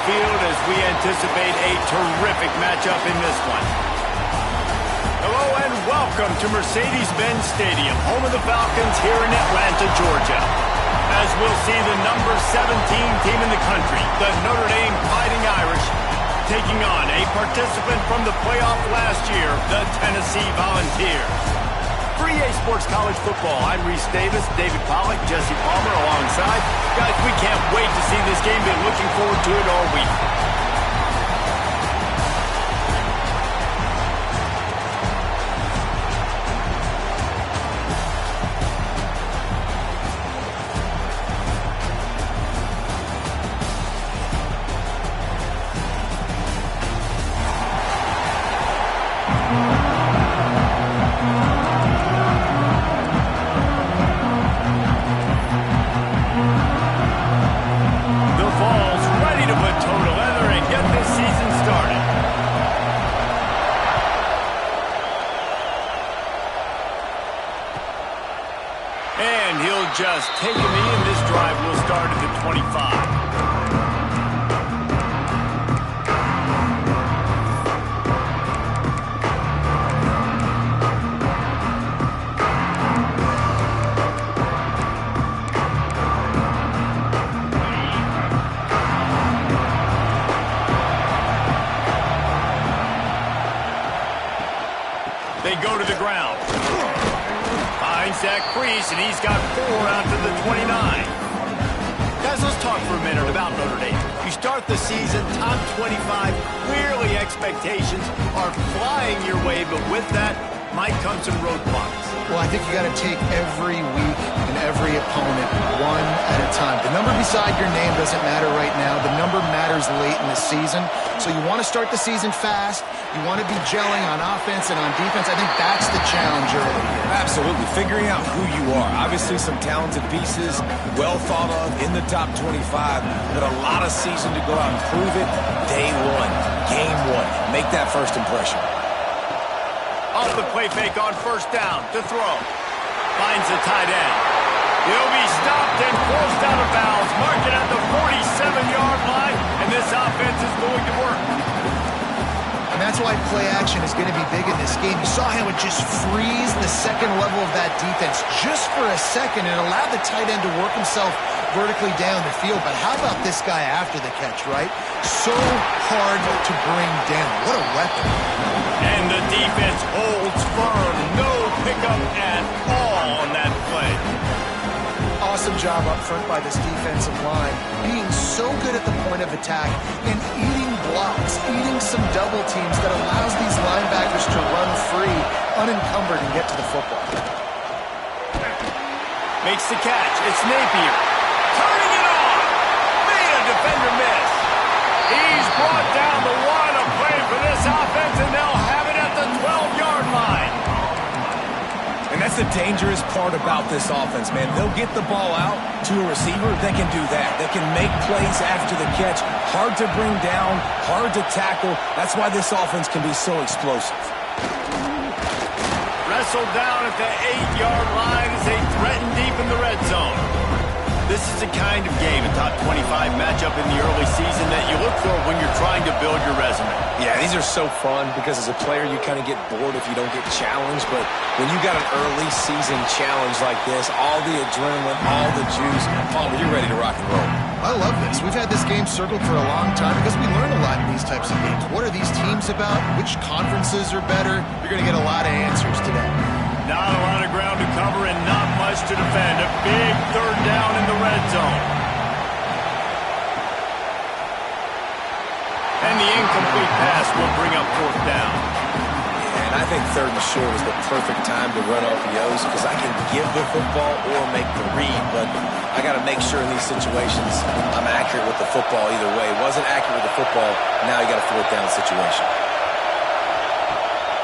field as we anticipate a terrific matchup in this one. Hello and welcome to Mercedes-Benz Stadium, home of the Falcons here in Atlanta, Georgia. As we'll see the number 17 team in the country, the Notre Dame Fighting Irish, taking on a participant from the playoff last year, the Tennessee Volunteers. For EA Sports College Football, I'm Reese Davis, David Pollack, Jesse Palmer alongside. Guys, we can't wait to see this game. Been looking forward to it all week. And he'll just take a knee, and this drive will start at the 25. They go to the ground. Finds that crease, and he's got 4 out to the 29. Guys, let's talk for a minute about Notre Dame. You start the season top 25. Clearly, expectations are flying your way, but with that might come some roadblocks. Well, I think you got to take every week and every opponent one at a time. The number beside your name doesn't matter right now. The number matters late in the season. So you want to start the season fast. You want to be gelling on offense and on defense. I think that's the challenge early. Absolutely. Figuring out who you are. Obviously, some talented pieces, well thought of in the top 25, but a lot of season to go out and prove it. Day one, game one. Make that first impression. Off the play fake on first down to throw. Finds the tight end. He'll be stopped and forced out of bounds. Mark it at the 47-yard line, and this offense is going to work. And that's why play action is going to be big in this game. You saw how it just frees the second level of that defense just for a second and allowed the tight end to work himself vertically down the field. But how about this guy after the catch, right? So hard to bring down. What a weapon. And the defense holds firm. No pickup at all on that play. Awesome job up front by this defensive line, being so good at the point of attack and eating blocks, eating some double teams that allows these linebackers to run free, unencumbered, and get to the football. Makes the catch. It's Napier. Turning it on. Made a defender miss. He's brought down the one. A play for this offense, and they'll have it at the 12-yard line. And that's the dangerous part about this offense, man. They'll get the ball out to a receiver. They can do that. They can make plays after the catch. Hard to bring down, hard to tackle. That's why this offense can be so explosive. Wrestled down at the 8-yard line as they threaten deep in the red zone. This is the kind of game, a top 25 matchup in the early season that you look for when you're trying to build your resume. Yeah, these are so fun because as a player you kind of get bored if you don't get challenged, but when you got an early season challenge like this, all the adrenaline, all the juice, Palmer, you're ready to rock and roll. I love this. We've had this game circled for a long time because we learn a lot in these types of games. What are these teams about? Which conferences are better? You're going to get a lot of answers today. Not a lot of ground to cover and not much to defend. A big third down in the red zone. And the incomplete pass will bring up fourth down. Yeah, and I think third and short is the perfect time to run RPOs because I can give the football or make the read, but I got to make sure in these situations I'm accurate with the football either way. Wasn't accurate with the football, now you got a fourth down situation.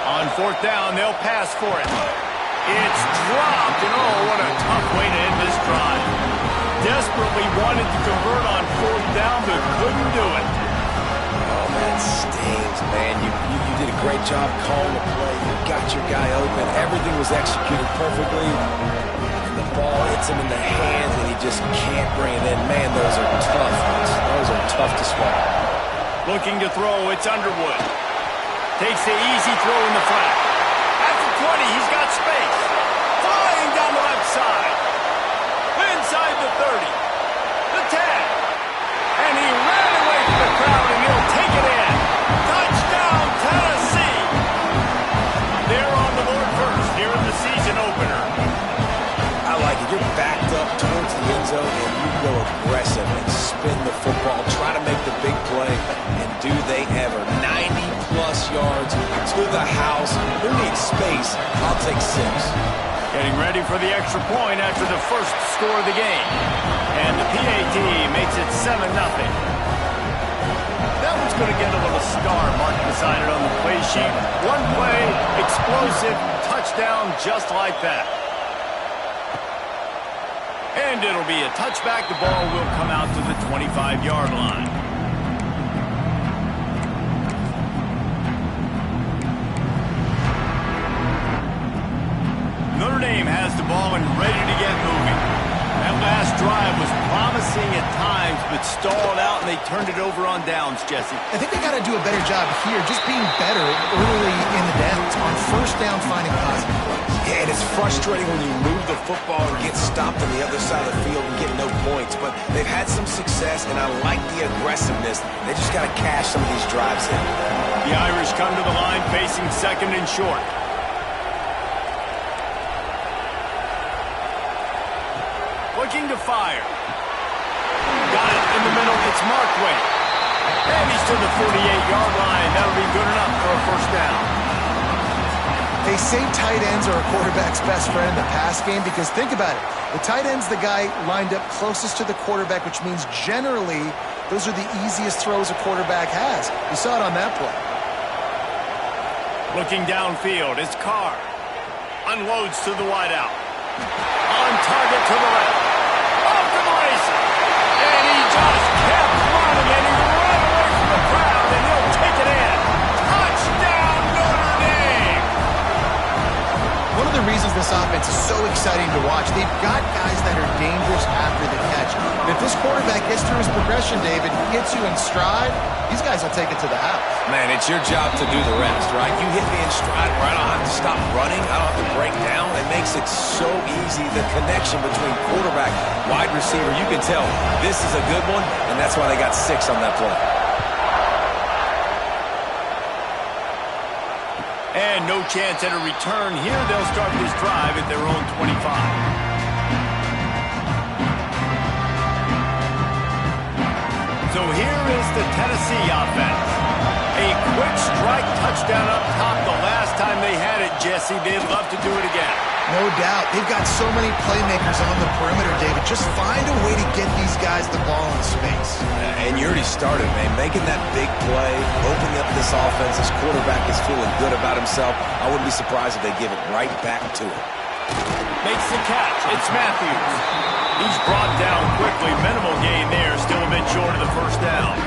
On fourth down, they'll pass for it. It's dropped, and oh, what a tough way to end this drive. Desperately wanted to convert on fourth down, but couldn't do it. Oh, that stings, man. You did a great job calling the play. You got your guy open. Everything was executed perfectly. And the ball hits him in the hands, and he just can't bring it in. Man, those are tough. Those are tough to swallow. Looking to throw, it's Underwood. Takes the easy throw in the flat. At the 20, he's got space. Flying down the left side. Inside the 30. The 10. And he ran away from the crowd, and he'll take it in. Touchdown, Tennessee. They're on the board first here in the season opener. I like it. You're backed up towards the end zone, and you go aggressive and spin the football, try to make the big play, and do they ever. 90-plus yards to the house. Who needs space? I'll take 6. Getting ready for the extra point after the first score of the game. And the PAT makes it 7-0. That one's going to get a little star mark beside it on the play sheet. One play, explosive, touchdown just like that. And it'll be a touchback. The ball will come out to the 25-yard line. Notre Dame has the ball and ready to get moving. That last drive was promising at times, but stalled out, and they turned it over on downs, Jesse. I think they got to do a better job here, just being better early in the downs. On first down, finding positive plays. Yeah, and it's frustrating when you move the football and get stopped on the other side of the field and get no points. But they've had some success, and I like the aggressiveness. They just got to cash some of these drives in. The Irish come to the line facing second and short. Looking to fire. Got it in the middle. It's Mark Wade. And he's to the 48-yard line. That'll be good enough for a first down. They say tight ends are a quarterback's best friend in the pass game because think about it. The tight end's the guy lined up closest to the quarterback, which means generally those are the easiest throws a quarterback has. You saw it on that play. Looking downfield, it's Carr. Unloads to the wideout. On target to the left. Off to the races. And he just kept running, and he ran away from the crowd, and he'll take it in. Touchdown, Notre Dame! One of the reasons this offense is so exciting to watch, they've got guys that are dangerous after the catch. And if this quarterback gets through his progression, David, gets you in stride, these guys will take it to the house. Man, it's your job to do the rest, right? You hit me in stride where I don't have to stop running. I don't have to break down. It makes it so easy. The connection between quarterback, wide receiver, you can tell this is a good one, and that's why they got 6 on that play. And no chance at a return here. They'll start this drive at their own 25. So here is the Tennessee offense. A quick strike touchdown up top the last time they had it, Jesse. They'd love to do it again. No doubt. They've got so many playmakers on the perimeter, David. Just find a way to get these guys the ball in space. And you already started, man. Making that big play, opening up this offense. This quarterback is feeling good about himself. I wouldn't be surprised if they give it right back to him. Makes the catch. It's Matthews. He's brought down quickly. Minimal gain there. Still a bit short of the first down.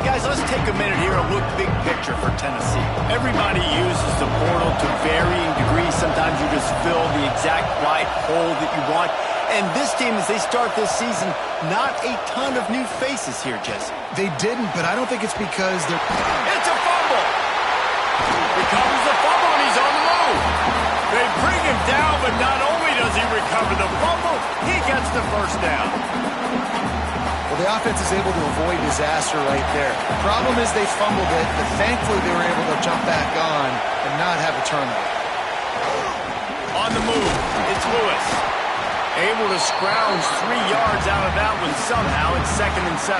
Guys, let's take a minute here and look big picture for Tennessee. Everybody uses the portal to varying degrees. Sometimes you just fill the exact right hole that you want. And this team, as they start this season, not a ton of new faces here, Jesse. They didn't, but I don't think it's because they're... It's a fumble! Recovers the fumble, and he's on the move. They bring him down, but not only does he recover the fumble, he gets the first down. Well, the offense is able to avoid disaster right there. The problem is they fumbled it, but thankfully they were able to jump back on and not have a turnover. On the move, it's Lewis. Able to scrounge 3 yards out of that one somehow. It's 2nd and 7.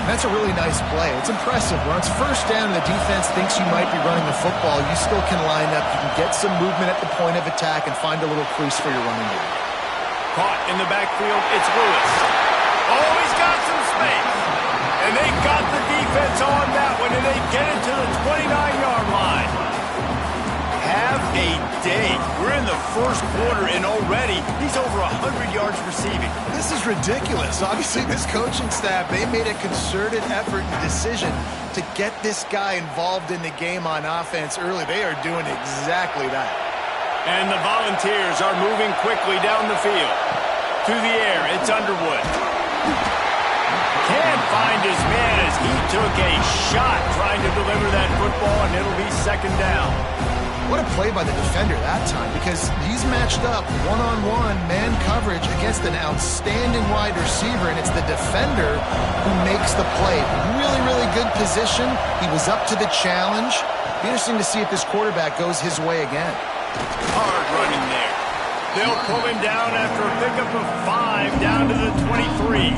That's a really nice play. It's impressive. When it's first down and the defense thinks you might be running the football, you still can line up. You can get some movement at the point of attack and find a little crease for your running game. Caught in the backfield, it's Lewis. Oh, he's got some space. And they got the defense on that one, and they get it to the 29-yard line. Have a day. We're in the first quarter, and already he's over 100 yards receiving. This is ridiculous. Obviously, this coaching staff, they made a concerted effort and decision to get this guy involved in the game on offense early. They are doing exactly that. And the Volunteers are moving quickly down the field. To the air, it's Underwood. Can't find his man as he took a shot trying to deliver that football, and it'll be second down. What a play by the defender that time, because he's matched up one-on-one man coverage against an outstanding wide receiver, and it's the defender who makes the play. Really, really good position. He was up to the challenge. Be interesting to see if this quarterback goes his way again. Hard running there. They'll pull him down after a pickup of 5 down to the 23.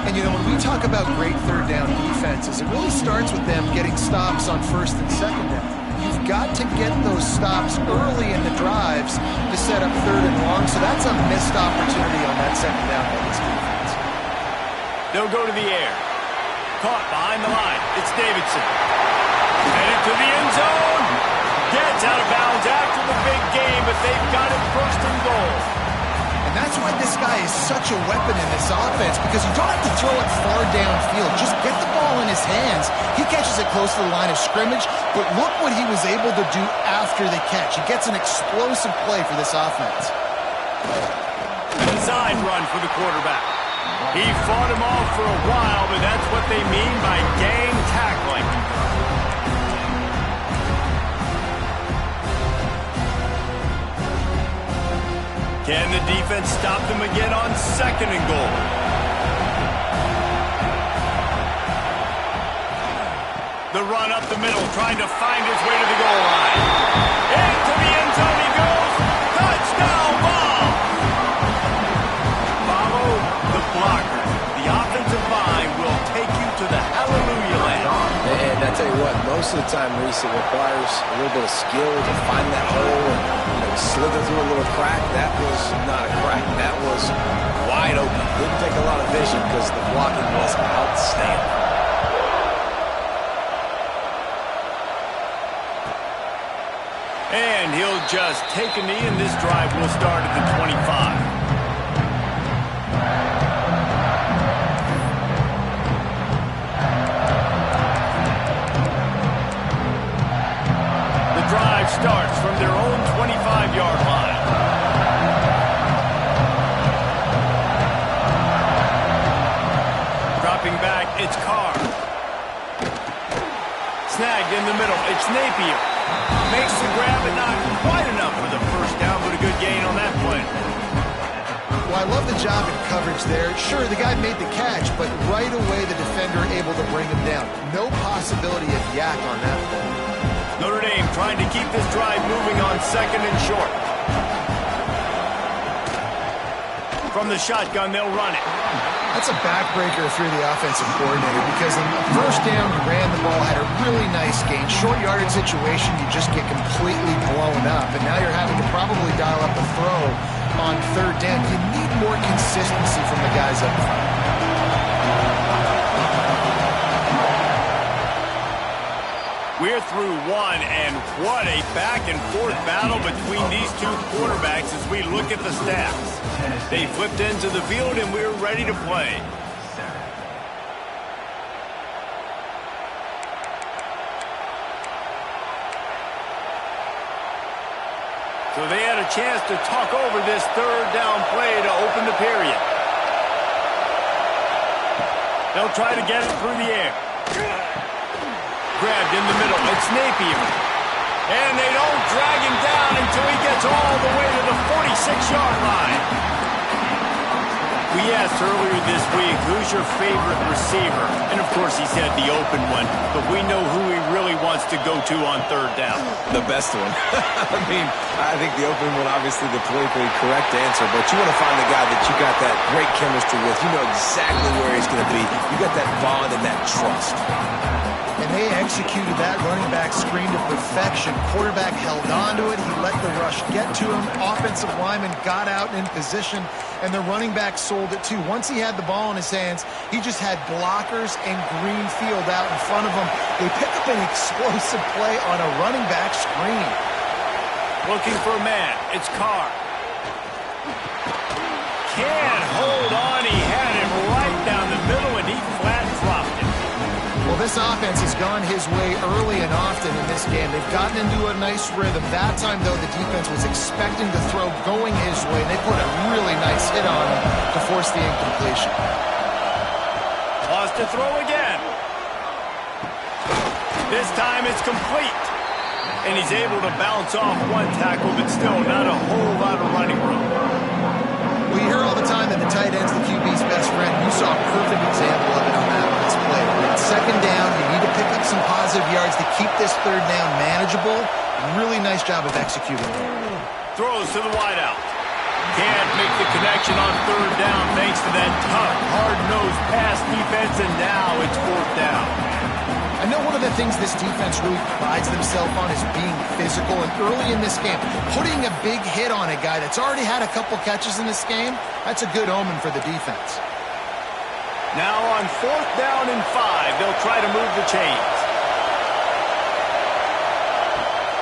And, you know, when we talk about great third down defenses, it really starts with them getting stops on first and second down. You've got to get those stops early in the drives to set up third and long, so that's a missed opportunity on that second down by this defense. They'll go to the air. Caught behind the line. It's Davidson. Headed to the end zone. Gets out of bounds after the big game, but they've got it first and goal. And that's why this guy is such a weapon in this offense, because you don't have to throw it far downfield. Just get the ball in his hands. He catches it close to the line of scrimmage, but look what he was able to do after the catch. He gets an explosive play for this offense. A design run for the quarterback. He fought him off for a while, but that's what they mean by gang tackling. Can the defense stop them again on second and goal? The run up the middle, trying to find his way to the goal line. Into the end zone he goes. Touchdown ball! Follow the blocker. The offensive line will take you to the hallelujah land. And I tell you what, most of the time, Reese, it requires a little bit of skill to find that hole and slither through a little crack. That was not a crack. That was wide open. Didn't take a lot of vision because the blocking was outstanding. And he'll just take a knee, and this drive will start at the 25. The drive starts from their own 25-yard line. Dropping back, it's Carr. Snagged in the middle, it's Napier. Makes the grab, but not quite enough for the first down, but a good gain on that play. Well, I love the job in coverage there. Sure, the guy made the catch, but right away the defender able to bring him down. No possibility of yak on that play. Notre Dame trying to keep this drive moving on second and short. From the shotgun, they'll run it. That's a backbreaker if you're the offensive coordinator, because in the first down, you ran the ball, had a really nice gain. Short yardage situation, you just get completely blown up, and now you're having to probably dial up a throw on third down. You need more consistency from the guys up front. We're through one, and what a back-and-forth battle between these two quarterbacks as we look at the stats. They flipped into the field, and we're ready to play. So they had a chance to talk over this third down play to open the period. They'll try to get it through the air. Grabbed in the middle, it's Napier. And they don't drag him down until he gets all the way to the 46-yard line. We asked earlier this week, who's your favorite receiver? And of course he said the open one, but we know who he really wants to go to on third down. The best one. I mean, I think the open one, obviously the politically correct answer, but you want to find the guy that you got that great chemistry with. You know exactly where he's going to be. You got that bond and that trust. And they executed that running back screen to perfection. Quarterback held on to it. He let the rush get to him. Offensive lineman got out in position, and the running back sold it too. Once he had the ball in his hands, he just had blockers and green field out in front of him. They pick up an explosive play on a running back screen. Looking for a man. It's Carr. Can't hold on. He had him right down the middle, and he flat dropped it. Well, this offense has gone his way early and often in this game. They've gotten into a nice rhythm. That time, though, the defense was expecting the throw going his way. They put a really nice hit on him to force the incompletion. to throw again. This time it's complete. And he's able to bounce off one tackle, but still not a whole lot of running room. Well, you hear all the time that the tight end's the QB's best friend. You saw a perfect example of it on that last play. When it's second down, you need to pick up some positive yards to keep this third down manageable. Really nice job of executing it. Throws to the wideout. Can't make the connection on third down thanks to that tough, hard-nosed pass defense, and now it's fourth down. I know one of the things this defense really prides themselves on is being physical, and early in this game, putting a big hit on a guy that's already had a couple catches in this game, that's a good omen for the defense. Now on fourth down and 5, they'll try to move the chains.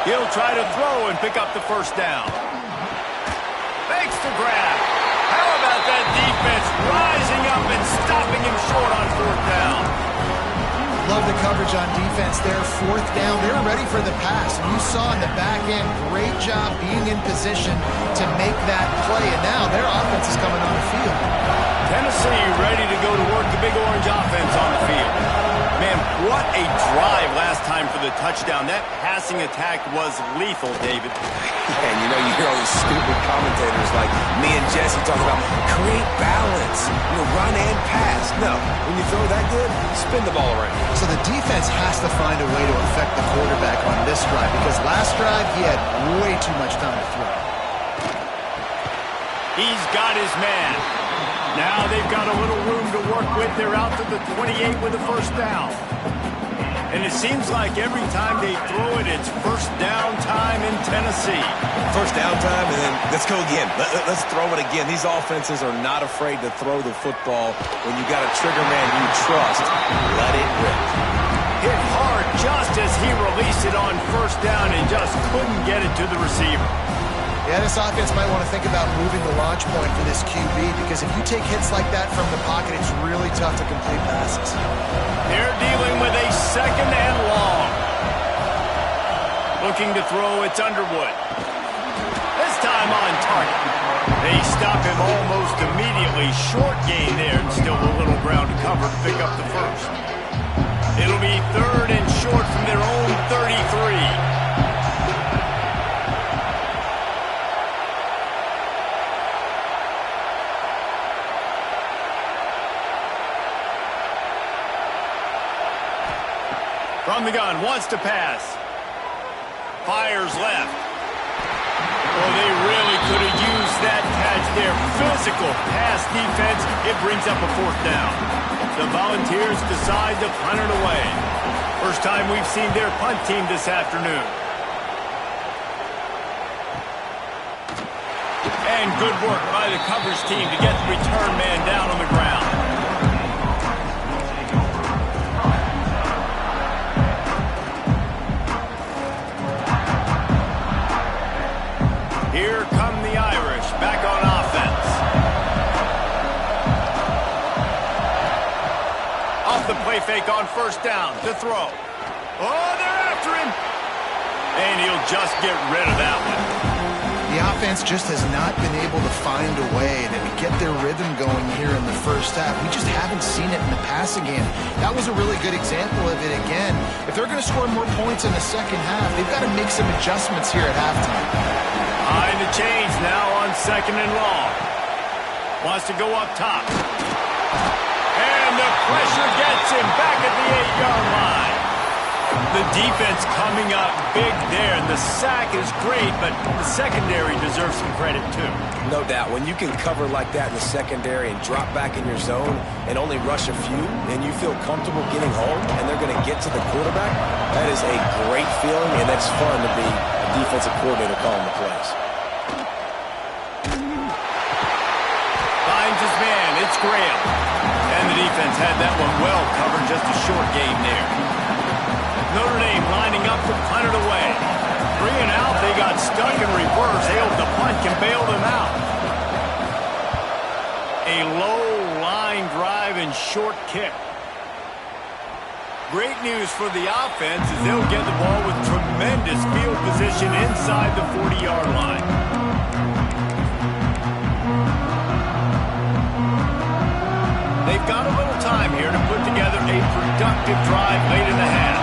He'll try to throw and pick up the first down. Fakes the grab. How about that defense rising up and stopping him short on fourth down? Love the coverage on defense there. Fourth down, they're ready for the pass. And you saw in the back end, great job being in position to make that play. And now their offense is coming on the field. Tennessee ready to go to work the big orange offense on the field. Man, what a drive last time for the touchdown. That passing attack was lethal, David. And you know, you hear all these stupid commentators like me and Jesse talking about create balance, run and pass. No, when you throw that good, spin the ball around. So the defense has to find a way to affect the quarterback on this drive, because last drive he had way too much time to throw. He's got his man. Now they've got a little room to work with. They're out to the 28 with the first down. And it seems like every time they throw it, it's first down time in Tennessee. First down time, and then let's go again. Let's throw it again. These offenses are not afraid to throw the football. When you got a trigger man you trust, let it rip. Hit hard just as he released it on first down and just couldn't get it to the receiver. Yeah, this offense might want to think about moving the launch point for this QB, because if you take hits like that from the pocket, it's really tough to complete passes. They're dealing with a second and long. Looking to throw, it's Underwood. This time on target. They stop him almost immediately. Short gain there, and still a little ground to cover to pick up the first. It'll be third and short from their own 33. From the gun, wants to pass. Fires left. Oh, they really could have used that catch there. Physical pass defense. It brings up a fourth down. The Volunteers decide to punt it away. First time we've seen their punt team this afternoon. And good work by the coverage team to get the return man down on the ground. Here come the Irish, back on offense. Off the play fake on first down to throw. Oh, they're after him. And he'll just get rid of that one. The offense just has not been able to find a way to get their rhythm going here in the first half. We just haven't seen it in the passing game. That was a really good example of it again. If they're going to score more points in the second half, they've got to make some adjustments here at halftime. Behind the chains now on second and long. Wants to go up top. And the pressure gets him back at the 8-yard line. The defense coming up big there, and the sack is great, but the secondary deserves some credit too. No doubt. When you can cover like that in the secondary and drop back in your zone and only rush a few, and you feel comfortable getting home, and they're going to get to the quarterback, that is a great feeling, and that's fun to be a defensive coordinator calling the plays. Finds his man. It's Graham. And the defense had that one well covered, just a short game there. Notre Dame lining up to punt it away. 3 and out, they got stuck in reverse. They hope the punt can bail them out. A low line drive and short kick. Great news for the offense as they'll get the ball with tremendous field position inside the 40-yard line. They've got a little time here to put together a productive drive late in the half.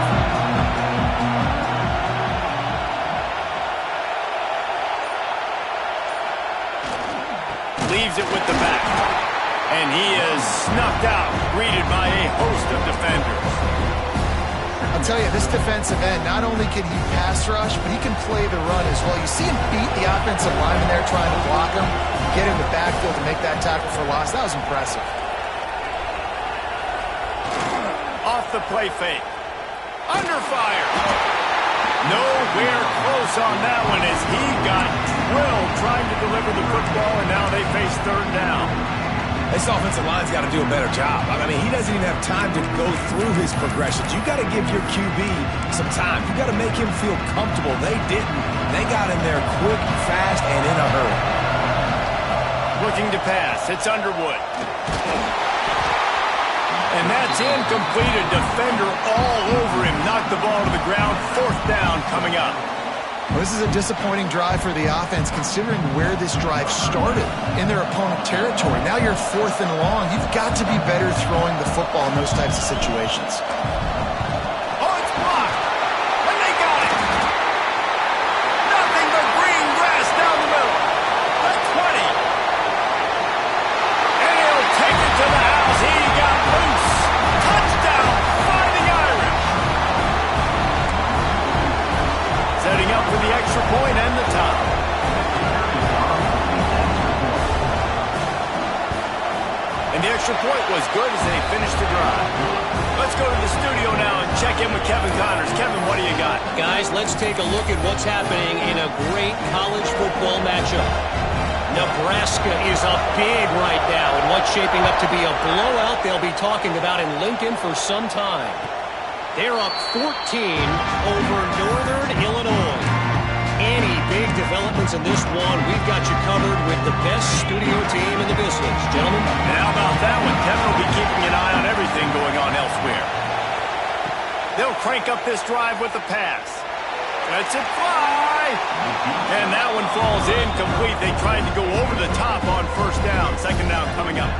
Leaves it with the back. And he is snuffed out, greeted by a host of defenders. I'll tell you, this defensive end, not only can he pass rush, but he can play the run as well. You see him beat the offensive lineman there trying to block him, get in the backfield to make that tackle for loss. That was impressive. Off the play fake. Under fire. Nowhere close on that one as he got drilled trying to deliver the football, and now they face third down. This offensive line's got to do a better job. I mean, he doesn't even have time to go through his progressions. You got to give your QB some time. You got to make him feel comfortable. They didn't. They got in there quick, fast, and in a hurry. Looking to pass. It's Underwood. And that's incomplete. A defender all over him. Knocked the ball to the ground. Fourth down coming up. Well, this is a disappointing drive for the offense considering where this drive started in their opponent territory. Now you're fourth and long. You've got to be better throwing the football in those types of situations. Oh, it's blocked. And they got it. Nothing but green grass down the middle. The 20. And he'll take it to the house. He got loose. Touchdown, Fighting Irish. Setting up for the extra point and the top. And the extra point was good as they finished the drive. Let's go to the studio now and check in with Kevin Connors. Kevin, what do you got? Guys, let's take a look at what's happening in a great college football matchup. Nebraska is up big right now in what's shaping up to be a blowout they'll be talking about in Lincoln for some time. They're up 14 over Northern Illinois. Any big developments in this one, we've got you covered with the best studio team in the business. Gentlemen? And how about that one? Kevin will be keeping an eye on everything going on elsewhere. They'll crank up this drive with the pass. Let's it fly! And that one falls incomplete. They tried to go over the top on first down. Second down coming up.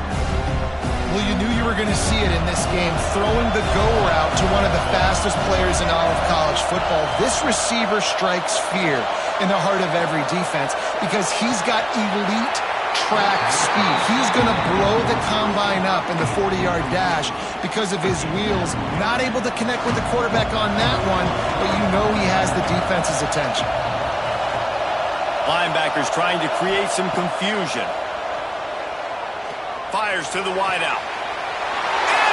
Well, you knew you were going to see it in this game, throwing the go route to one of the fastest players in all of college football. This receiver strikes fear in the heart of every defense because he's got elite track speed. He's going to blow the combine up in the 40-yard dash because of his wheels. Not able to connect with the quarterback on that one, but you know he has the defense's attention. Linebackers trying to create some confusion. Fires to the wideout.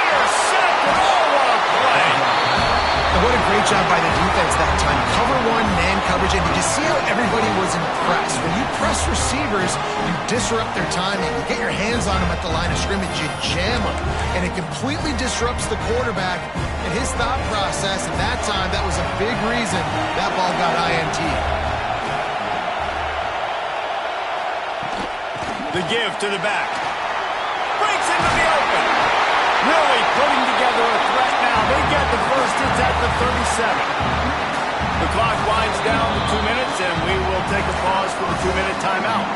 Intercepted! Oh, what a play! And what a great job by the defense that time. Cover one, man coverage, and you just see how everybody was impressed. When you press receivers, you disrupt their timing. You get your hands on them at the line of scrimmage, you jam them, and it completely disrupts the quarterback and his thought process. And that time, that was a big reason that ball got INT. The give to the back. Breaks into the open. Really putting together a threat now. They get the first. It's at the 37. The clock winds down to 2 minutes, and we will take a pause for the 2-minute timeout.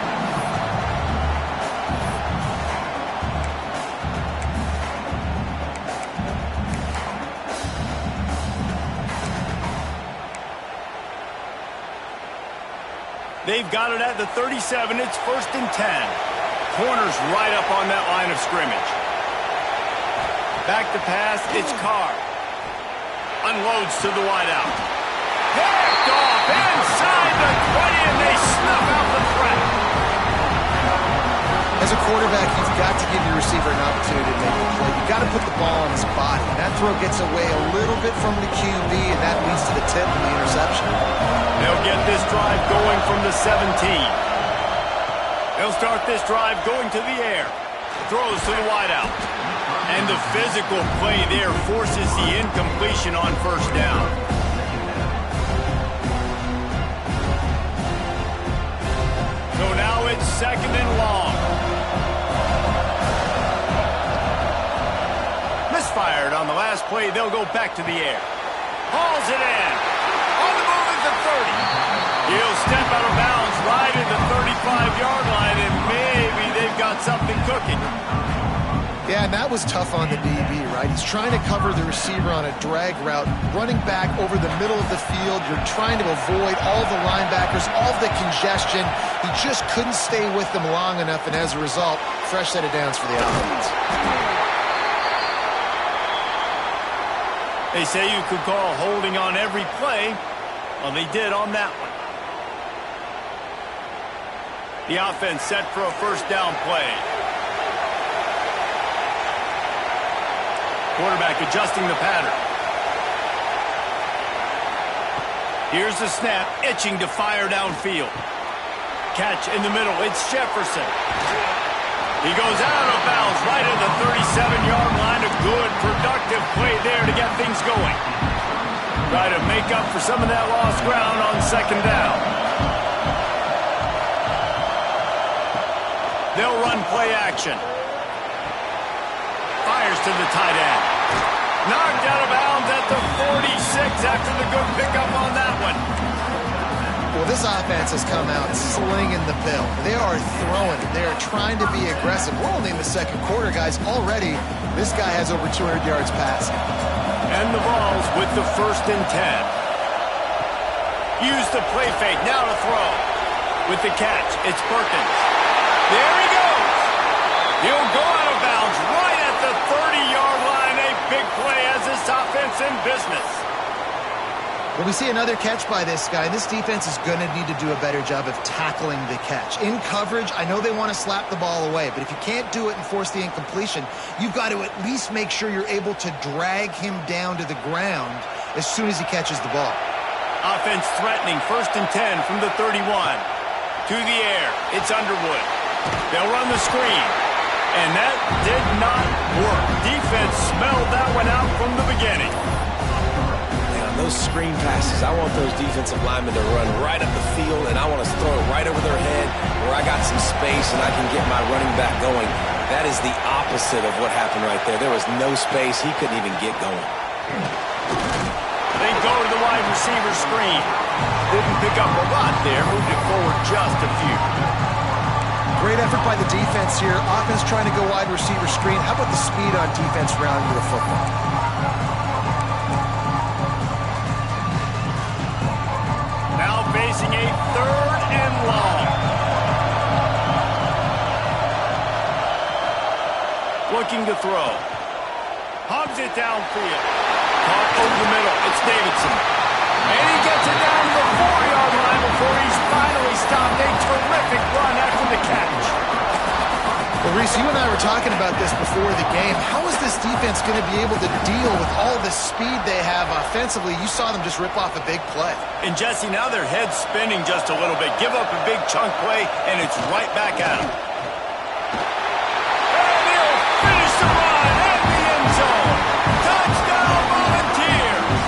They've got it at the 37. It's 1st and 10. Corners right up on that line of scrimmage. Back to pass, it's Carr. Unloads to the wideout. Picked off inside the 20, and they snuff out the threat. As a quarterback, you've got to give your receiver an opportunity to make a play. You've got to put the ball on his body. That throw gets away a little bit from the QB, and that leads to the tip and the interception. They'll get this drive going from the 17. They'll start this drive going to the air. Throws to the wideout. And the physical play there forces the incompletion on first down. So now it's 2nd and long. Misfired on the last play. They'll go back to the air. Hauls it in. On the move at the 30. He'll step out of bounds right at the 35-yard line, and maybe they've got something cooking. Yeah, and that was tough on the DB, right? He's trying to cover the receiver on a drag route, running back over the middle of the field. You're trying to avoid all the linebackers, all the congestion. He just couldn't stay with them long enough, and as a result, fresh set of downs for the offense. They say you could call holding on every play. Well, they did on that one. The offense set for a first down play. Quarterback adjusting the pattern. Here's the snap, itching to fire downfield. Catch in the middle, it's Jefferson. He goes out of bounds right at the 37-yard line. A good, productive play there to get things going. Try to make up for some of that lost ground on second down. They'll run play action. Fires to the tight end. Knocked out of bounds at the 46 after the good pickup on that one. Well, this offense has come out slinging the pill. They are throwing it. They are trying to be aggressive. We're only in the second quarter, guys. Already, this guy has over 200 yards passing. And the ball's with the 1st and 10. Use the play fake. Now to throw. With the catch, it's Perkins. There he goes. He'll go out of bounds right at the 30-yard line. A big play as this offense in business. Well, we see another catch by this guy. This defense is going to need to do a better job of tackling the catch. In coverage, I know they want to slap the ball away, but if you can't do it and force the incompletion, you've got to at least make sure you're able to drag him down to the ground as soon as he catches the ball. Offense threatening, 1st and 10 from the 31. To the air, it's Underwood. They'll run the screen. And that did not work. Defense smelled that one out from the beginning. Man, those screen passes, I want those defensive linemen to run right up the field, and I want to throw it right over their head where I got some space and I can get my running back going. That is the opposite of what happened right there. There was no space. He couldn't even get going. They go to the wide receiver screen. Didn't pick up a lot there. Moved it forward just a few. Great effort by the defense here. Offense trying to go wide receiver screen. How about the speed on defense rounding the football? Now facing a 3rd and long. Looking to throw. Hogs it downfield. Caught over the middle. It's Davidson. And he gets it down to the 4-yard line before he's finally stopped. A terrific run after the catch. Well, Reese, you and I were talking about this before the game. How is this defense going to be able to deal with all the speed they have offensively? You saw them just rip off a big play. And Jesse, now their head's spinning just a little bit. Give up a big chunk play, and it's right back at them. And he'll finish the run at the end zone. Touchdown, Volunteers!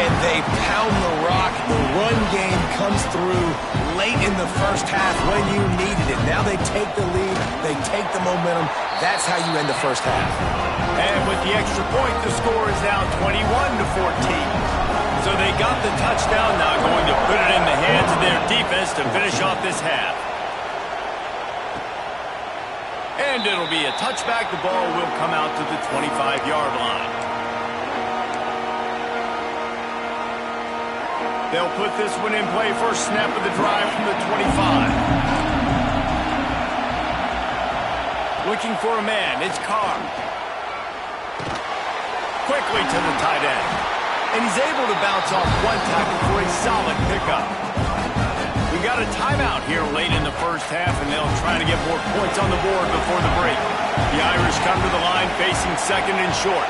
And they pound the rock. The run game comes through late in the first half when you needed it. Now they take the lead. They take the momentum. That's how you end the first half. And with the extra point, the score is now 21-14. So they got the touchdown, now going to put it in the hands of their defense to finish off this half. And it'll be a touchback. The ball will come out to the 25-yard line. They'll put this one in play. First snap of the drive from the 25. Looking for a man. It's Carr. Quickly to the tight end. And he's able to bounce off one tackle for a solid pickup. We got a timeout here late in the first half, and they'll try to get more points on the board before the break. The Irish come to the line facing 2nd and short.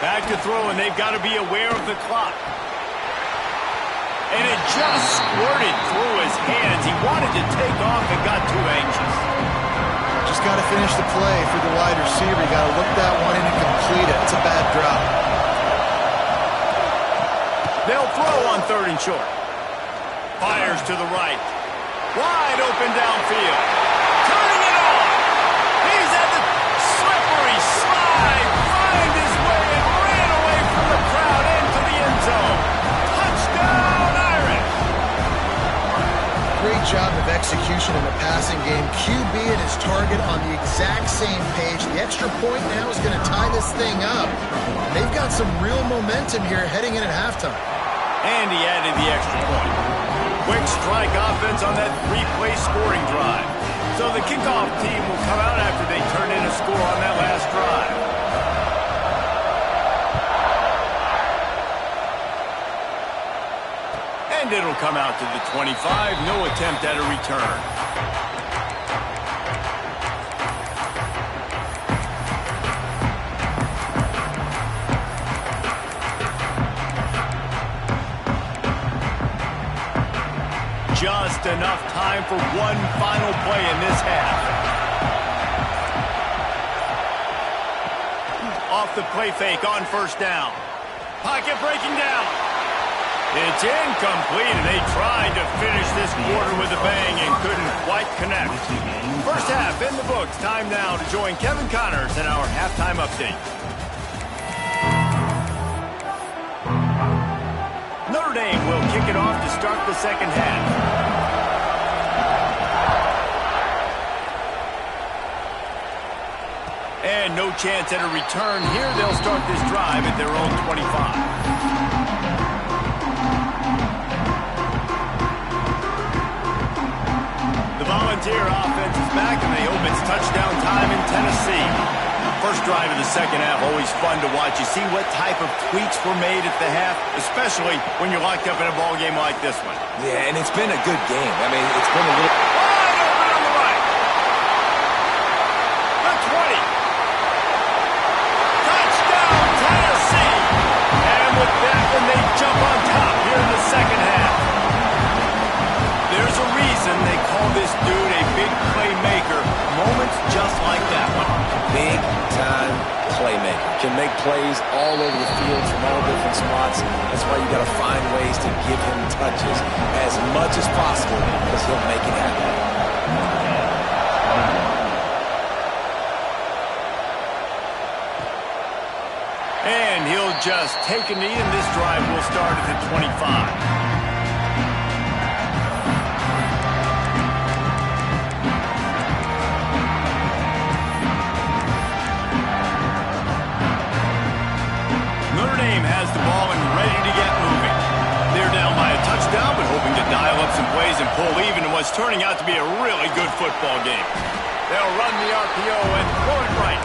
Back to throw, and they've got to be aware of the clock. And it just squirted through his hands. He wanted to take off and got too anxious. Just got to finish the play for the wide receiver. You got to look that one in and complete it. It's a bad drop. They'll throw on 3rd and short. Fires to the right. Wide open downfield. Turning it on. He's at the slippery slide. Find his way and ran away from the crowd into the end zone. Touchdown, Irish. Great job of execution in the passing game. QB and his target on the exact same page. The extra point now is going to tie this thing up. They've got some real momentum here heading in at halftime. And he added the extra point. Quick strike offense on that three-play scoring drive. So the kickoff team will come out after they turn in a score on that last drive. And it'll come out to the 25. No attempt at a return. Just enough time for one final play in this half. Off the play fake on first down. Pocket breaking down. It's incomplete, and they tried to finish this quarter with a bang and couldn't quite connect. First half in the books. Time now to join Kevin Connors in our halftime update. Notre Dame will kick it off to start the second half. And no chance at a return here. They'll start this drive at their own 25. The Volunteer offense is back, and they hope it's touchdown time in Tennessee. First drive of the second half, always fun to watch. You see what type of tweaks were made at the half, especially when you're locked up in a ball game like this one. Yeah, and it's been a good game. I mean, it's been a little... Wide open on the right. The 20. Touchdown, Tennessee. And with that one, they jump on top here in the second half. There's a reason they call this dude a big playmaker. Moments just like that one. Big-time playmaker. Can make plays all over the field from all different spots. That's why you got to find ways to give him touches as much as possible because he'll make it happen. And he'll just take a knee, and this drive will start at the 25. Notre Dame has the ball and ready to get moving. They're down by a touchdown, but hoping to dial up some plays and pull even in what's turning out to be a really good football game. They'll run the RPO and throw it right.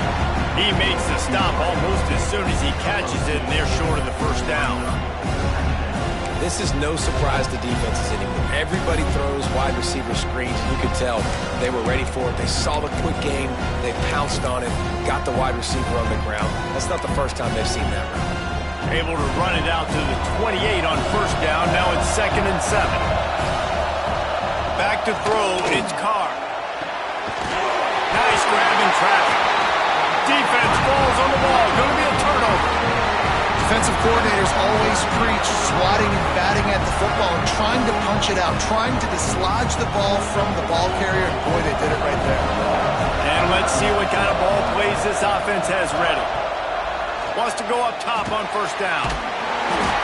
He makes the stop almost as soon as he catches it, and they're short of the first down. This is no surprise to defenses anymore. Everybody throws wide receiver screens. You could tell they were ready for it. They saw the quick game. They pounced on it, got the wide receiver on the ground. That's not the first time they've seen that route. Able to run it out to the 28 on first down. Now it's 2nd and 7. Back to throw. It's Carr. Nice grab in traffic. Defense falls on the ball. Going to be a turnover. Defensive coordinators always preach swatting and batting at the football and trying to punch it out, trying to dislodge the ball from the ball carrier, and boy, they did it right there. And let's see what kind of ball plays this offense has ready. Wants to go up top on first down.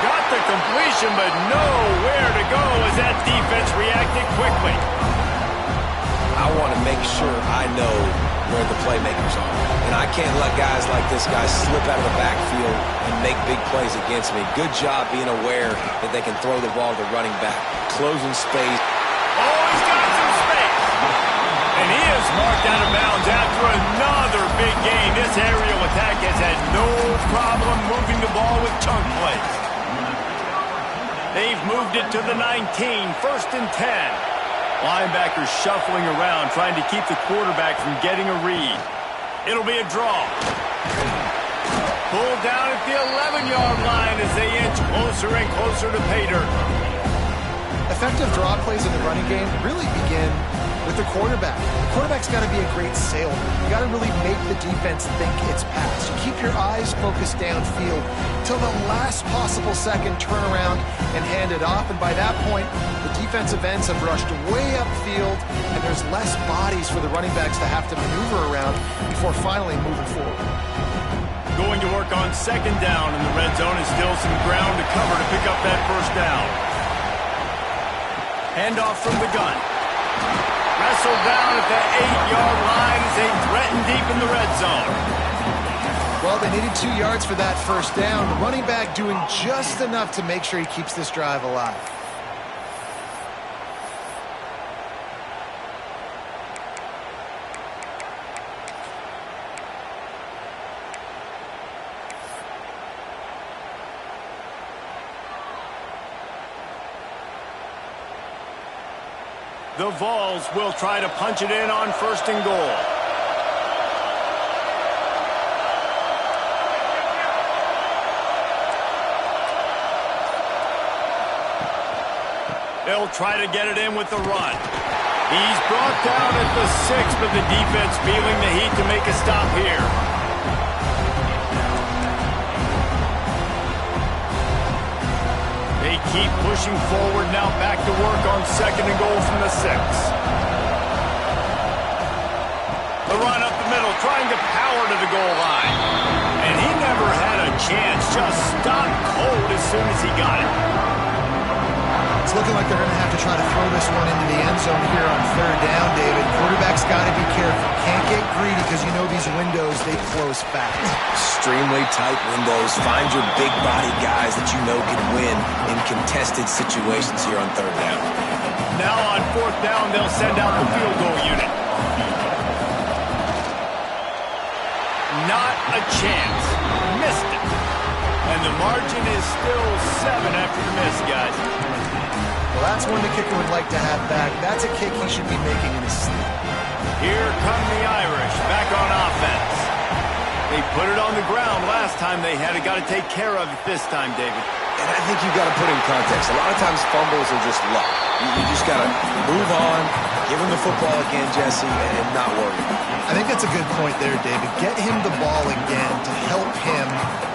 Got the completion, but nowhere to go as that defense reacted quickly. I want to make sure I know where the playmakers are. And I can't let guys like this guy slip out of the backfield and make big plays against me. Good job being aware that they can throw the ball to the running back. Closing space. Oh, he's got some space. And he is marked out of bounds after another big gain. This aerial attack has had no problem moving the ball with chunk plays. They've moved it to the 19, 1st and 10. Linebackers shuffling around, trying to keep the quarterback from getting a read. It'll be a draw. Pulled down at the 11-yard line as they inch closer and closer to pay dirt. Effective draw plays in the running game really begin with the quarterback. The quarterback's got to be a great salesman. You got to really make the defense think it's pass. You keep your eyes focused downfield till the last possible second, turn around and hand it off. And by that point, the defensive ends have rushed way upfield, and there's less bodies for the running backs to have to maneuver around before finally moving forward. Going to work on 2nd down in the red zone, and still some ground to cover to pick up that first down. Handoff from the gun. Wrestled down at the 8-yard line as they threaten deep in the red zone. Well, they needed 2 yards for that first down. The running back doing just enough to make sure he keeps this drive alive. The Vols will try to punch it in on 1st and goal. They'll try to get it in with the run. He's brought down at the 6, but the defense feeling the heat to make a stop here. They keep pushing forward now, back to work on 2nd and goal from the 6. The run up the middle, trying to power to the goal line. And he never had a chance, just stopped cold as soon as he got it. It's looking like they're going to have to try to throw this one into the end zone here on 3rd down, David. Quarterback's got to be careful. Can't get greedy because you know these windows, they close fast. Extremely tight windows. Find your big body guys that you know can win in contested situations here on 3rd down. Now on 4th down, they'll send out the field goal unit. Not a chance. Missed it. And the margin is still 7 after the miss, guys. Well, that's one the kicker would like to have back. That's a kick he should be making in his sleep. Here come the Irish, back on offense. They put it on the ground last time they had it. Got to take care of it this time, David. And I think you've got to put in context. A lot of times fumbles are just luck. You just got to move on, give him the football again, Jesse, and not worry. I think that's a good point there, David. Get him the ball again to help him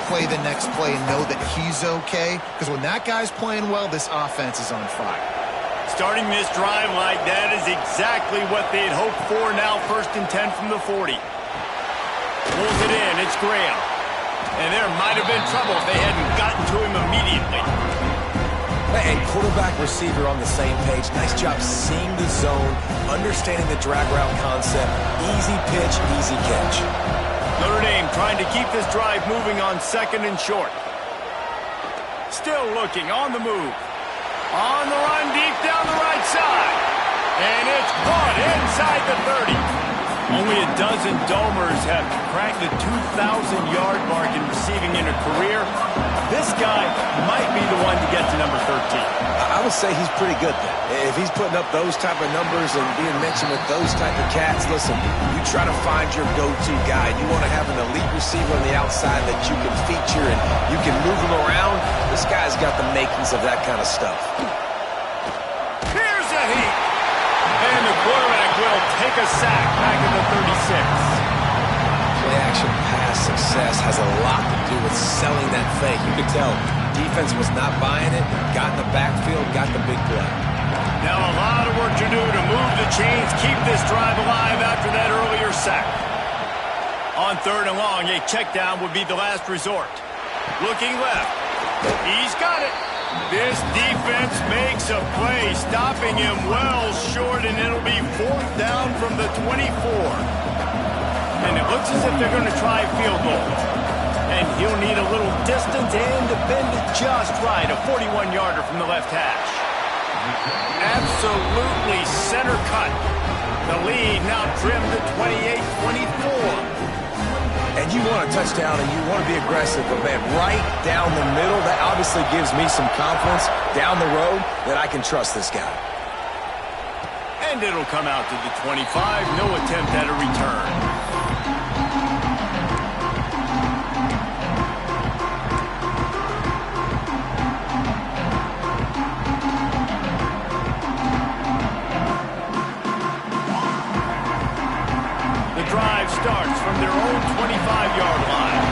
play the next play and know that he's okay. Because when that guy's playing well, this offense is on fire. Starting this drive like that is exactly what they had hoped for. Now 1st and 10 from the 40. Pulls it in. It's Graham. And there might have been trouble if they hadn't gotten to him immediately. And quarterback receiver on the same page. Nice job seeing the zone, understanding the drag route concept. Easy pitch, easy catch. Notre Dame trying to keep this drive moving on 2nd and short. Still looking on the move. On the run deep down the right side. And it's caught inside the 30. Only a dozen Domers have cracked the 2,000-yard mark in receiving in a career. This guy might be the one to get to number 13. I would say he's pretty good then. If he's putting up those type of numbers and being mentioned with those type of cats, listen, you try to find your go-to guy. You want to have an elite receiver on the outside that you can feature and you can move him around. This guy's got the makings of that kind of stuff. Here's a heat. And the quarterback will take a sack back at the 36. Play-action pass success has a lot to do with selling that fake. You could tell defense was not buying it, got in the backfield, got the big play. Now a lot of work to do to move the chains, keep this drive alive after that earlier sack. On 3rd and long, a check down would be the last resort. Looking left. He's got it. This defense makes a play, stopping him well short, and it'll be 4th down from the 24. And it looks as if they're going to try a field goal. And he'll need a little distance and to bend it just right, a 41-yarder from the left hash. Absolutely center cut. The lead now trimmed to 28-24. And you want a touchdown and you want to be aggressive, but man, right down the middle, that obviously gives me some confidence down the road that I can trust this guy. And it'll come out to the 25, no attempt at a return. Drive starts from their own 25-yard line.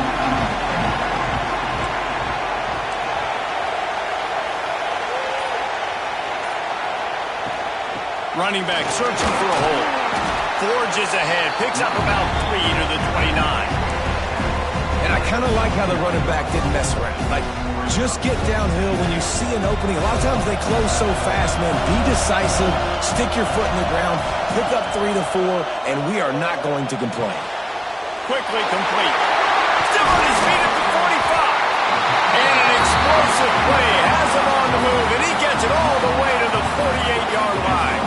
Running back searching for a hole. Forges ahead, picks up about 3 to the 29. And I kind of like how the running back didn't mess around. Like, just get downhill when you see an opening. A lot of times they close so fast, man. Be decisive, stick your foot in the ground, pick up 3 to 4, and we are not going to complain. Quickly complete. Still on his feet at the 45. And an explosive play has him on the move, and he gets it all the way to the 48-yard line.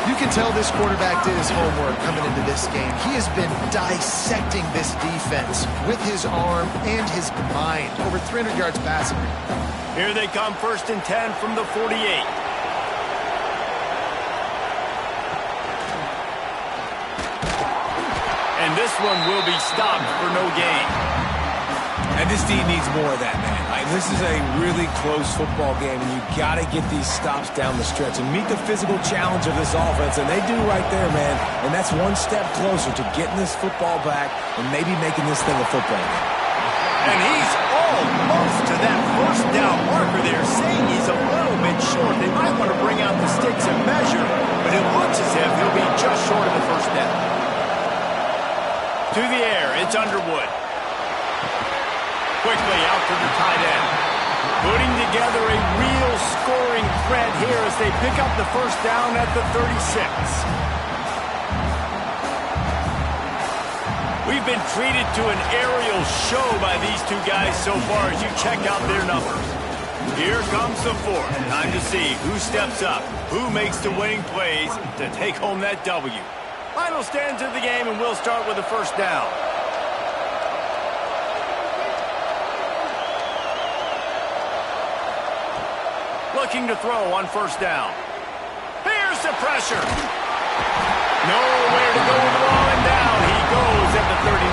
You can tell this quarterback did his homework coming into this game. He has been dissecting this defense with his arm and his mind. Over 300 yards passing. Here they come, 1st and 10 from the 48. And this one will be stopped for no gain. And this D needs more of that, man. This is a really close football game, and you got to get these stops down the stretch and meet the physical challenge of this offense, and they do right there, man. And that's one step closer to getting this football back and maybe making this thing a football game. And he's almost to that 1st down marker there, saying he's a little bit short. They might want to bring out the sticks and measure, but it looks as if he'll be just short of the 1st down. To the air, it's Underwood. Quickly out to the tight end. Putting together a real scoring threat here as they pick up the 1st down at the 36. We've been treated to an aerial show by these two guys so far as you check out their numbers. Here comes the 4th. Time to see who steps up, who makes the winning plays to take home that W. Final stands of the game, and we'll start with the 1st down. Looking to throw on 1st down. Here's the pressure. Nowhere to go with the ball, and down he goes at the 39.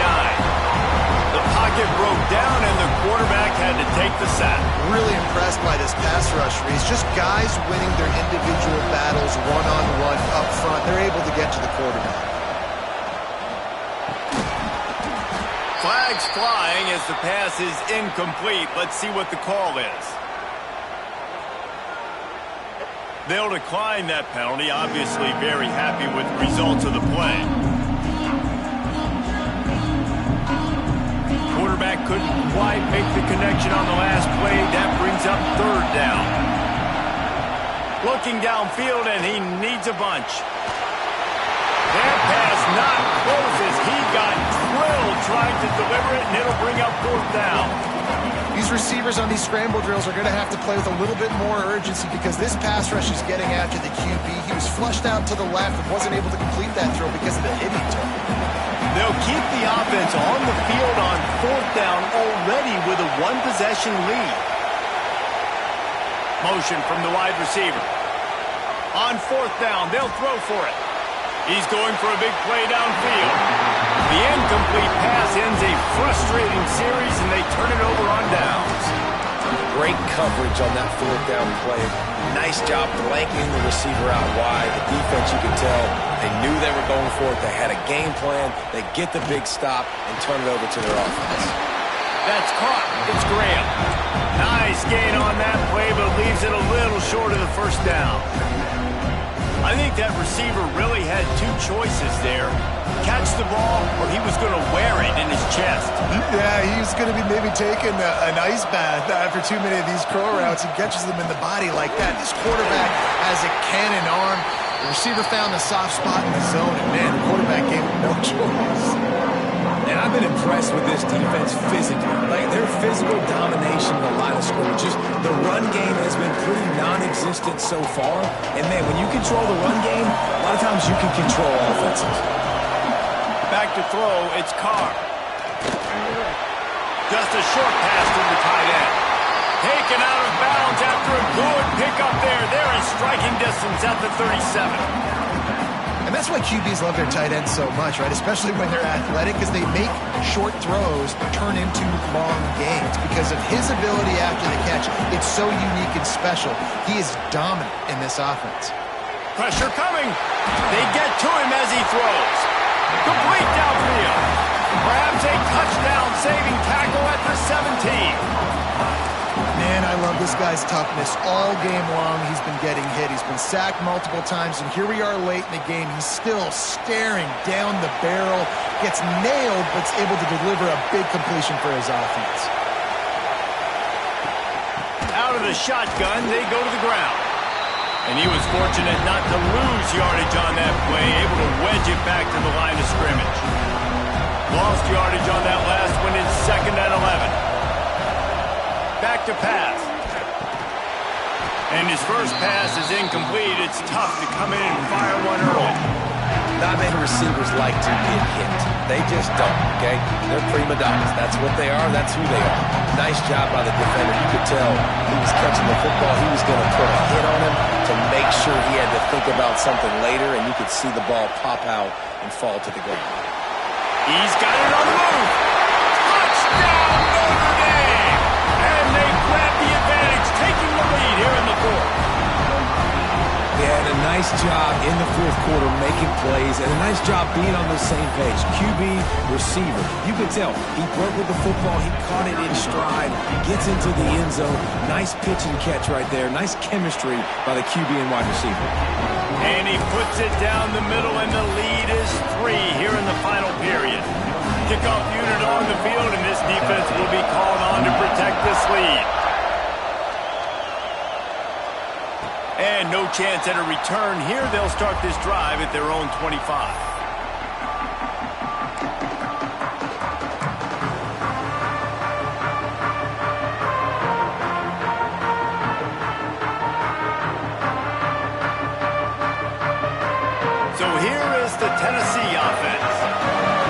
The pocket broke down, and the quarterback had to take the sack. Really impressed by this pass rush, Reese. Just guys winning their individual battles one-on-one up front. They're able to get to the quarterback. Flags flying as the pass is incomplete. Let's see what the call is. They'll decline that penalty, obviously very happy with the results of the play. Quarterback couldn't quite make the connection on the last play. That brings up 3rd down. Looking downfield, and he needs a bunch. That pass not close as he got drilled trying to deliver it, and it'll bring up 4th down. These receivers on these scramble drills are going to have to play with a little bit more urgency because this pass rush is getting after the QB. He was flushed out to the left and wasn't able to complete that throw because of the hit he took. They'll keep the offense on the field on 4th down already with a 1-possession lead. Motion from the wide receiver. On 4th down, they'll throw for it. He's going for a big play downfield. The incomplete pass ends a frustrating series, and they turn it over on downs. Great coverage on that 4th down play. Nice job blanketing the receiver out wide. The defense, you could tell, they knew they were going for it. They had a game plan. They get the big stop and turn it over to their offense. That's caught. It's Graham. Nice gain on that play, but leaves it a little short of the 1st down. I think that receiver really had 2 choices there. Catch the ball, or he was going to wear it in his chest. Yeah, he was going to be maybe taking an ice bath after too many of these curl routes. He catches them in the body like that. This quarterback has a cannon arm. The receiver found the soft spot in the zone, and man, the quarterback gave him no choice. And I've been impressed with this defense physically. Like, their physical domination of the line of scrimmage. Just the run game has been pretty non-existent so far. And, man, when you control the run game, a lot of times you can control offenses. Back to throw, it's Carr. Just a short pass to the tight end. Taken out of bounds after a good pickup there. They're in striking distance at the 37. And that's why QBs love their tight ends so much, right? Especially when they're athletic, because they make short throws turn into long gains. Because of his ability after the catch, it's so unique and special. He is dominant in this offense. Pressure coming. They get to him as he throws. Complete downfield. Perhaps a touchdown-saving tackle at the 17. Man, I love this this guy's toughness. All game long, he's been getting hit. He's been sacked multiple times, and here we are late in the game. He's still staring down the barrel, gets nailed, but is able to deliver a big completion for his offense. Out of the shotgun, they go to the ground. And he was fortunate not to lose yardage on that play, able to wedge it back to the line of scrimmage. Lost yardage on that last one in 2nd and 11. Back to pass. And his first pass is incomplete. It's tough to come in and fire one early. Not many receivers like to get hit. They just don't, okay? They're prima donnas. That's what they are. That's who they are. Nice job by the defender. You could tell he was catching the football. He was going to put a hit on him to make sure he had to think about something later, and you could see the ball pop out and fall to the ground. He's got it on the move. Touchdown, Notre Dame! And they grab the advantage, taking the lead here in the 4th. Yeah, and a nice job in the 4th quarter making plays, and a nice job being on the same page. QB, receiver. You could tell he broke with the football. He caught it in stride. Gets into the end zone. Nice pitch and catch right there. Nice chemistry by the QB and wide receiver. And he puts it down the middle, and the lead is 3 here in the final period. Kickoff unit on the field, and this defense will be called on to protect this lead. And no chance at a return here. They'll start this drive at their own 25. So here is the Tennessee offense.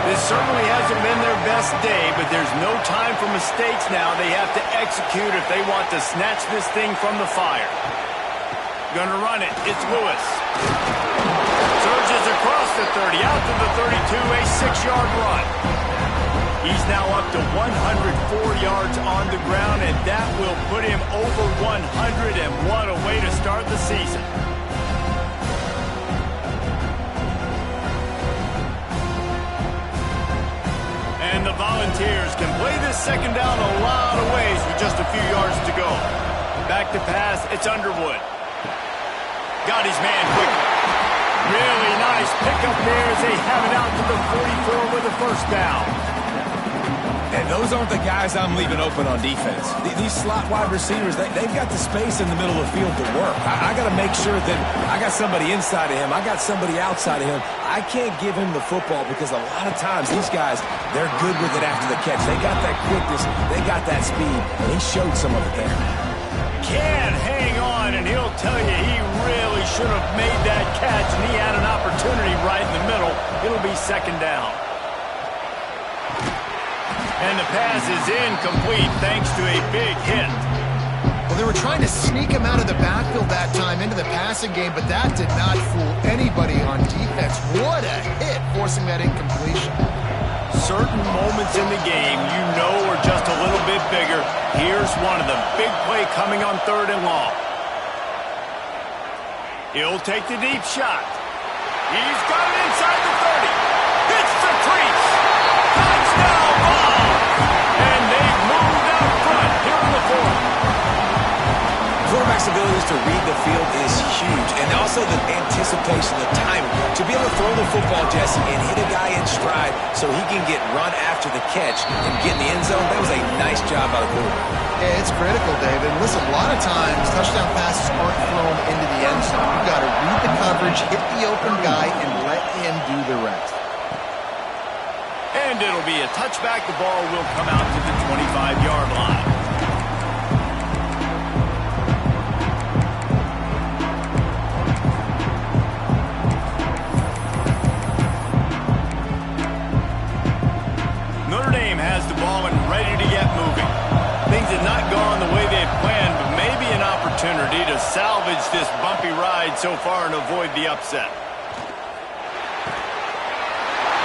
This certainly hasn't been their best day, but there's no time for mistakes now. They have to execute if they want to snatch this thing from the fire. Gonna run it. It's Lewis. Surges across the 30, out to the 32, a 6-yard run. He's now up to 104 yards on the ground, and that will put him over 100, and what a way to start the season. And the Volunteers can play this second down a lot of ways with just a few yards to go. Back to pass, it's Underwood. Got his man quickly. Really nice pickup there as they have it out to the 44 with a first down. And those aren't the guys I'm leaving open on defense. These slot wide receivers, they've got the space in the middle of the field to work. I got to make sure that I got somebody inside of him. I got somebody outside of him. I can't give him the football because a lot of times these guys, they're good with it after the catch. They got that quickness. They got that speed. And he showed some of it there. Can't hang on, and he'll tell you he really should have made that catch, and he had an opportunity right in the middle. It'll be second down. And the pass is incomplete thanks to a big hit. Well, they were trying to sneak him out of the backfield that time into the passing game, but that did not fool anybody on defense. What a hit, forcing that incompletion. Certain moments in the game you know are just a little bit bigger. Here's one of them. Big play coming on 3rd and long. He'll take the deep shot. He's got it inside the 30. It's the crease. Touchdown ball. And they've moved out front here in the 4th. Quarterback's abilities to read the field is huge, and also the anticipation, the timing. To be able to throw the football, Jesse, and hit a guy in stride so he can get run after the catch and get in the end zone, that was a nice job by the quarterback. Yeah, it's critical, David. Listen, a lot of times touchdown passes aren't thrown into the end zone. You've got to read the coverage, hit the open guy, and let him do the rest. And it'll be a touchback. The ball will come out to the 25-yard line. Notre Dame has the ball and ready to get moving. Things have not gone the way they had planned, but maybe an opportunity to salvage this bumpy ride so far and avoid the upset.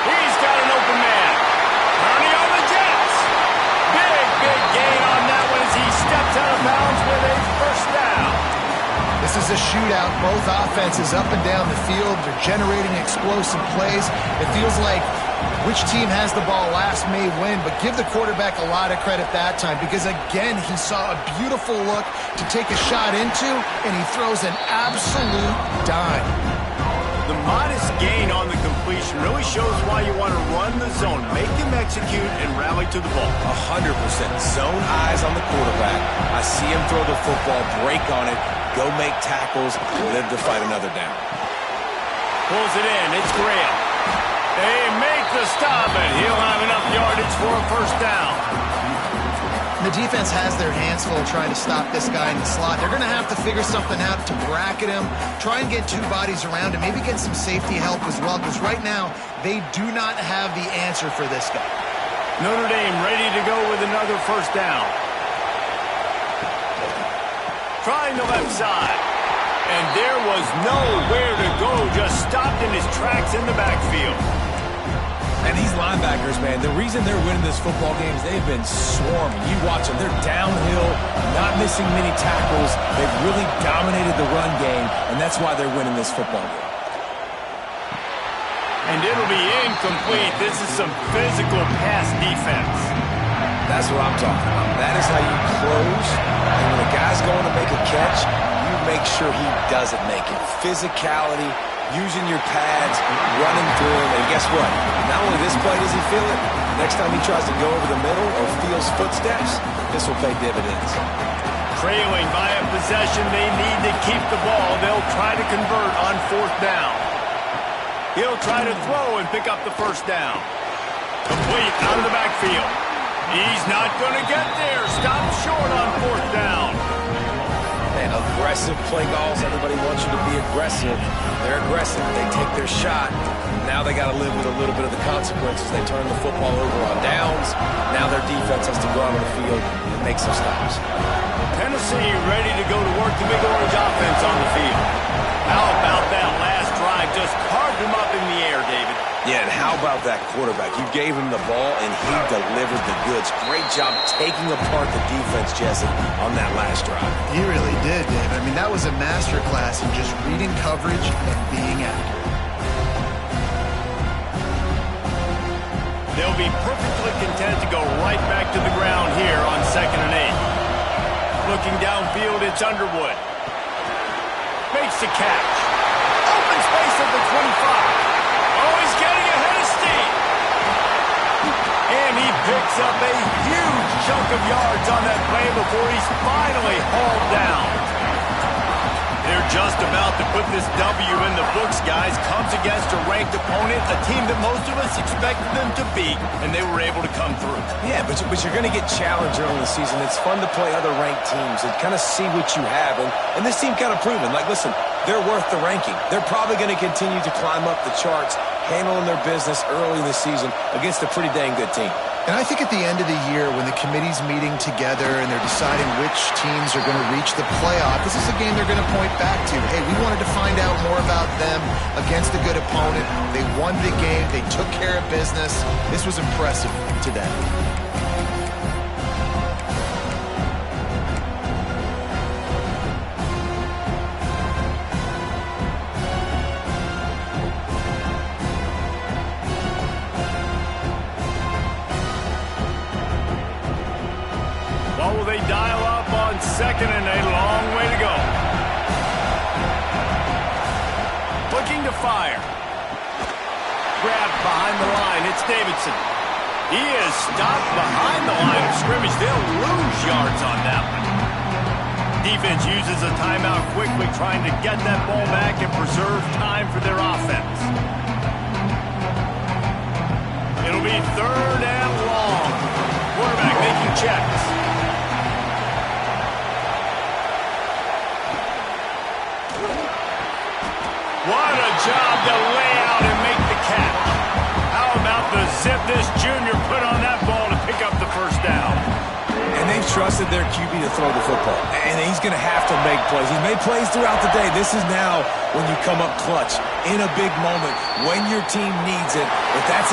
He's got an open man. Turning on the Jets. Big gain on that one as he steps out of bounds with a first down. This is a shootout. Both offenses up and down the field. They're generating explosive plays. It feels like Which team has the ball last may win, but give the quarterback a lot of credit that time because, again, he saw a beautiful look to take a shot into, and he throws an absolute dime. The modest gain on the completion really shows why you want to run the zone, make him execute, and rally to the ball. 100%. Zone eyes on the quarterback. I see him throw the football, break on it, go make tackles, live to fight another down. Pulls it in. It's Graham. They make the stop, and he'll have enough yardage for a first down. The defense has their hands full trying to stop this guy in the slot. They're going to have to figure something out to bracket him, try and get two bodies around him, maybe get some safety help as well, because right now they do not have the answer for this guy. Notre Dame ready to go with another first down. Trying the left side. And there was nowhere to go, just stopped in his tracks in the backfield. And these linebackers, man, the reason they're winning this football game is they've been swarming. You watch them. They're downhill, not missing many tackles. They've really dominated the run game, and that's why they're winning this football game. And it'll be incomplete. This is some physical pass defense. That's what I'm talking about. That is how you close. And when a guy's going to make a catch, you make sure he doesn't make it. Physicality, using your pads, running through him, and guess what? Not only this play does he feel it, next time he tries to go over the middle or feels footsteps, this will pay dividends. Trailing by a possession, they need to keep the ball. They'll try to convert on fourth down. He'll try to throw and pick up the first down. Complete out of the backfield. He's not going to get there. Stop short on fourth down. And aggressive play calls. Everybody wants you to be aggressive. They're aggressive. They take their shot. Now they got to live with a little bit of the consequences. They turn the football over on downs. Now their defense has to go out on the field and make some stops. Tennessee ready to go to work the Big Orange offense on the field. How about that last drive? Just carved him up in the air, David. Yeah, and how about that quarterback? You gave him the ball, and he delivered the goods. Great job taking apart the defense, Jesse, on that last drive. He really did, David. I mean, that was a masterclass in just reading coverage and being accurate. They'll be perfectly content to go right back to the ground here on 2nd and 8. Looking downfield, it's Underwood. Makes the catch. Open space at the 25. Oh, he's getting ahead of steam. And he picks up a huge chunk of yards on that play before he's finally hauled down. They're just about to put this W in the books, guys. Comes against a ranked opponent, a team that most of us expected them to beat, and they were able to come through. Yeah, but you're going to get challenged early in the season. It's fun to play other ranked teams and kind of see what you have. And this team kind of proven, like, listen, they're worth the ranking. They're probably going to continue to climb up the charts, handling their business early in the season against a pretty dang good team. And I think at the end of the year, when the committee's meeting together and they're deciding which teams are going to reach the playoff, this is a game they're going to point back to. Hey, we wanted to find out more about them against a good opponent. They won the game. They took care of business. This was impressive today. What will they dial up on 2nd and a long way to go? Looking to fire. Grabbed behind the line. It's Davidson. He is stopped behind the line of scrimmage. They'll lose yards on that one. Defense uses a timeout quickly, trying to get that ball back and preserve time for their offense. It'll be 3rd and long. Quarterback making checks. What a job to lay out and make the catch. How about the zip this junior put on that ball to pick up the first down? And they've trusted their QB to throw the football. And he's going to have to make plays. He's made plays throughout the day. This is now when you come up clutch in a big moment when your team needs it. If that's in